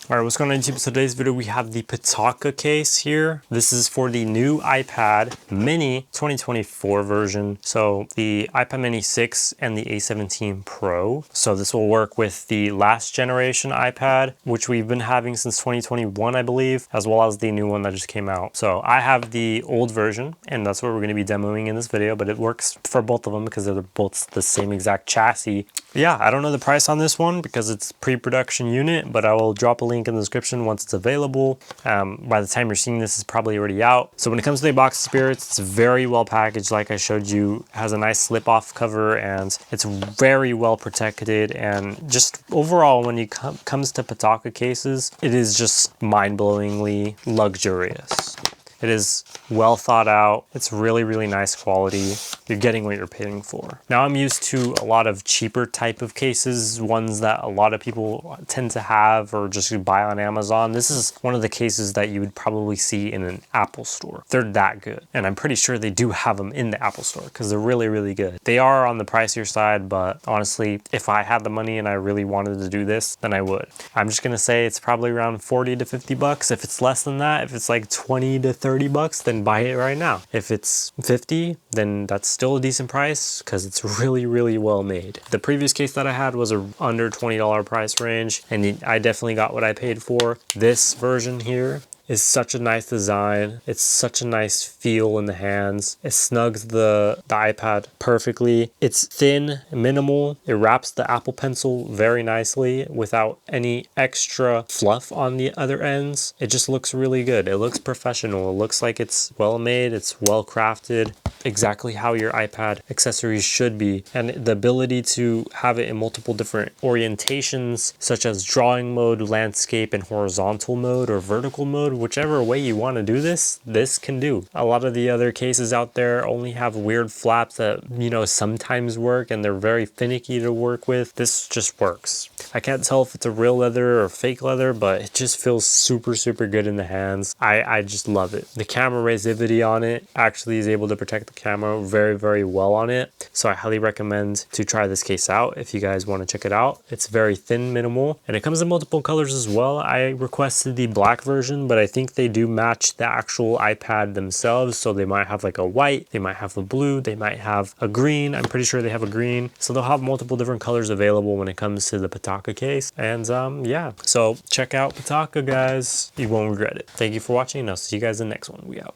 All right, what's going on YouTube? So today's video, we have the Pitaka case here. This is for the new iPad mini 2024 version. So the iPad mini 6 and the A17 Pro. So this will work with the last generation iPad, which we've been having since 2021, I believe, as well as the new one that just came out. So I have the old version, and that's what we're going to be demoing in this video, but it works for both of them because they're both the same exact chassis. Yeah, I don't know the price on this one because it's pre-production unit, but I will drop a link in the description once it's available. By the time you're seeing this, it's probably already out. So when it comes to the box of spirits, it's very well packaged. Like I showed you, it has a nice slip off cover and it's very well protected. And just overall, when it comes to Pitaka cases, it is just mind-blowingly luxurious. It is well thought out. It's really, really nice quality. You're getting what you're paying for. Now I'm used to a lot of cheaper type of cases, ones that a lot of people tend to have or just buy on Amazon. This is one of the cases that you would probably see in an Apple store. They're that good. And I'm pretty sure they do have them in the Apple store because they're really, really good. They are on the pricier side, but honestly, if I had the money and I really wanted to do this, then I would. I'm just gonna say it's probably around 40 to 50 bucks. If it's less than that, if it's like 20 to 30 bucks, then buy it right now. If it's 50, then that's still a decent price because it's really, really well made. The previous case that I had was a under $20 price range, and I definitely got what I paid for. This version here is such a nice design. It's such a nice feel in the hands. It snugs the iPad perfectly. It's thin, minimal. It wraps the Apple Pencil very nicely without any extra fluff on the other ends. It just looks really good. It looks professional. It looks like it's well made. It's well crafted. Exactly how your iPad accessories should be. And the ability to have it in multiple different orientations, such as drawing mode, landscape, and horizontal mode or vertical mode, whichever way you want to do this can do. A lot of the other cases out there only have weird flaps that, you know, sometimes work and they're very finicky to work with. This just works. I can't tell if it's a real leather or fake leather, but it just feels super, super good in the hands. I just love it. The camera resivity on it actually is able to protect the camera very, very well on it. So I highly recommend to try this case out if you guys want to check it out. It's very thin, minimal, and it comes in multiple colors as well. I requested the black version, but I think they do match the actual iPad themselves. So they might have like a white, they might have a blue, they might have a green. I'm pretty sure they have a green. So they'll have multiple different colors available when it comes to the Pitaka case. And yeah, so check out Pitaka, guys. You won't regret it. Thank you for watching, and I'll see you guys in the next one. We out.